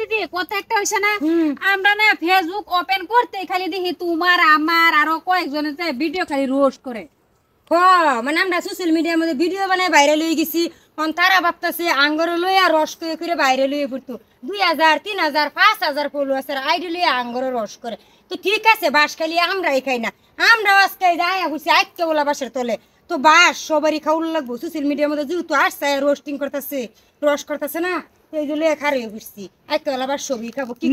দিদি কথা একটা হইছে না আমরা না ফেসবুক ওপেন করতে খালি দেখি তোমার আমার আরো কয়েকজনের ভিডিও খালি রোস্ট করে মানে আমরা সোশ্যাল মিডিয়ার মধ্যে ভিডিও বানাই ভাইরাল হয়ে গেছি তারা ভাবতেছে আঙ্গর লইয়া রস করে বাইরে লইয়ে পড়তো 2000 3000 5000 ফলোয়ার্সের আইডি লইয়া আঙ্গর রস করে তো ঠিক আছে বাস খালি আমরাই খাই না আমরাও আজকে যাই হইছি আজকে বলা বাসের তলে তো বাস সবারই খাওয়ার লাগবো সোশ্যাল মিডিয়ার মধ্যে যেহেতু আসছে রোস্টিং করতেছে রস করতেছে না এই যে লইয়া খারে হইছি আজকে বলা বাস সবই খাবো কি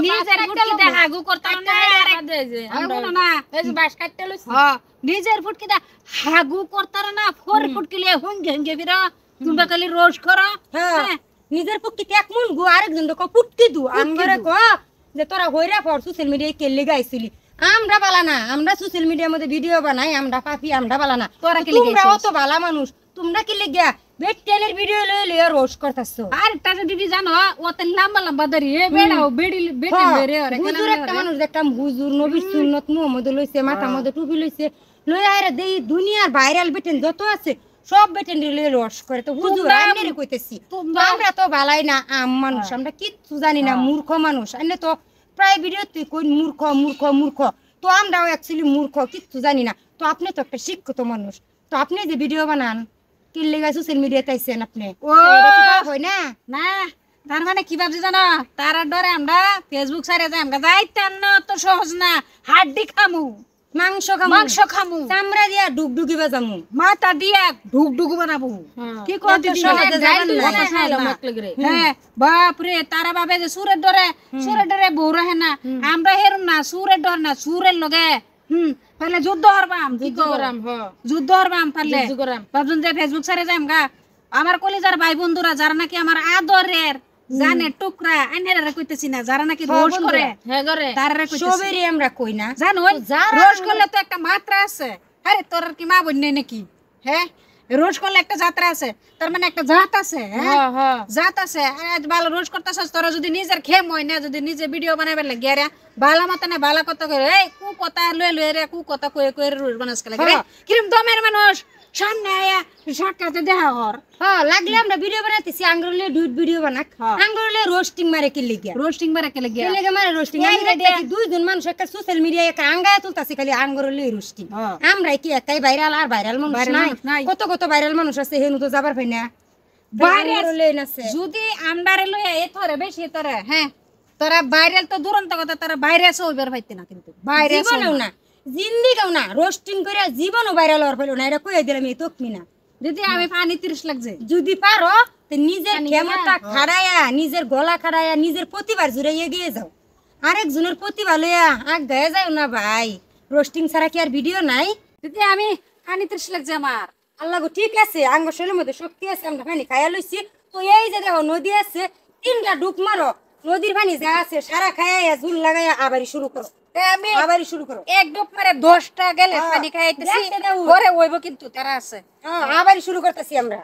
নিজের ফুটকি দেখাগু করতাম না আমরা না এই যে বাস কাটতে লইছি নিজের ফুটকি দা হাগু করতার না ফোর ফুটকি লিয়ে হুঙ্গে হুঙ্গে বিরা তোমরা খালি রোস্ট করো হ্যাঁ নিজের ফুটকি এক মন গো আরেকজন তো ফুটকি দু আমগরে ক যে তোরা হইরা পর সোশ্যাল মিডিয়ায় কেলে গাইছিলি আমরা বালা না আমরা সোশ্যাল মিডিয়ার মধ্যে ভিডিও বানাই আমরা পাপি আমরা বালা না তোমরাও তো ভালো মানুষ তোমরা কি লিগা বেটেলের ভিডিও লই লই রোস্ট করতাছো আর একটা দিদি জানো ওতে লম্বা লম্বা দাঁড়িয়ে বেড়াও বেড়ি বেটে বেরে আরে হুজুর একটা মানুষ দেখতাম হুজুর নবীর সুন্নত মুহাম্মদ লইছে মাথা মধ্যে টুপি লইছে লই আইরা দেই দুনিয়ার ভাইরাল বেটেন যত আছে সব বেটেন লই রোস্ট করে তো হুজুর আইনারে কইতেছি আমরা তো ভালাই না আম মানুষ আমরা কিচ্ছু জানি না মূর্খ মানুষ আইনে তো প্রায় ভিডিও তুই কই মূর্খ মূর্খ মূর্খ তো আমরাও অ্যাকচুয়ালি মূর্খ কিচ্ছু জানি না তো আপনি তো একটা শিক্ষিত মানুষ তো আপনি যে ভিডিও বানান কি লাগা সোশ্যাল মিডিয়াতে আইছেন আপনি ও এটা কি হয় না না তার মানে কি ভাবছি জানো তার ডরে আমরা ফেসবুক সাইরে যাই আমরা যাইতাম না তো সহজ না হাড্ডি খামু মাংস খামু চামড়া দিয়া ডুগডুগি বাজামু মাথা দিয়া ঢুকঢুকু বানাবো কি করতে সহজে যাবেন হ্যাঁ বাপ রে তারা ভাবে যে সুরের ডরে বউ রহে না আমরা হেরুম না সুরের ডর না সুরের লগে পারলে যুদ্ধ হরবাম পারলে ভাবছেন যে ফেসবুক সারে যাই গা আমার কলিজার ভাই বন্ধুরা যারা নাকি আমার আদরের জানে টুকরা আইনারা কইতেছি না যারা নাকি রোজ করে হ্যাঁ করে তারারে কইতেছি সবেরই আমরা কই না জানো রোজ করলে তো একটা মাত্রা আছে আরে তোর কি মা বন্যে নাকি হ্যাঁ রোজ করলে একটা যাত্রা আছে তার মানে একটা জাত আছে হ্যাঁ জাত আছে আজ ভালো রোজ করতেছস তোরা যদি নিজের খেম হয় না যদি নিজে ভিডিও বানাইবার লাগে রে ভালো মত না ভালো কথা কই এই কু কথা লয়ে লয়ে রে কু কথা কই কই রোজ বানাস লাগে রে কিরম দমের মানুষ সামনে আয়া সাক্ষাতে দেখা হর লাগলে আমরা ভিডিও বানাইতেছি আঙ্গুলে ডুট ভিডিও বানাক আঙ্গুলে রোস্টিং মারে কি লাগিয়া মারে রোস্টিং আমরা দেখি দুইজন মানুষ একটা সোশ্যাল মিডিয়ায় একটা আঙ্গায় তুলতাছে খালি আঙ্গুলে রোস্টিং আমরা কি একাই ভাইরাল আর ভাইরাল মানুষ নাই কত কত ভাইরাল মানুষ আছে হেনু তো যাবার পাই না ভাইরাল আছে যদি আমদারে লইয়া এ থরে বেশি তোরে হ্যাঁ তোরা ভাইরাল তো দুরন্ত কথা তোরা ভাইরাস হইবার পাইতে না কিন্তু ভাইরাস না জিন্দিগাও না রোস্টিং করে জীবনও ভাইরাল হওয়ার পাইলো না এটা কই দিলাম এই তকমি না যদি আমি পানি 30 লাগছে যদি পারো তে নিজের ক্ষমতা খাড়ায়া নিজের গলা খাড়ায়া নিজের প্রতিভা জুড়ে এগিয়ে যাও আরেকজনের প্রতিভা লইয়া আগায় যাও না ভাই রোস্টিং ছাড়া কি আর ভিডিও নাই যদি আমি পানি 30 লাগছে আমার আল্লাহ গো ঠিক আছে আঙ্গ শরীরের মধ্যে শক্তি আছে আমরা পানি খাইয়া লইছি তো এই যে দেখো নদী আছে 3টা ডুব মারো নদীর পানি যা আছে সারা খাইয়া ঝুল লাগাইয়া আবারই শুরু করো আমি আবারই শুরু করো এক ডুব মারে 10টা গেলে পানি খাইতেছি পরে হইব কিন্তু তারা আছে আবারই শুরু করতেছি আমরা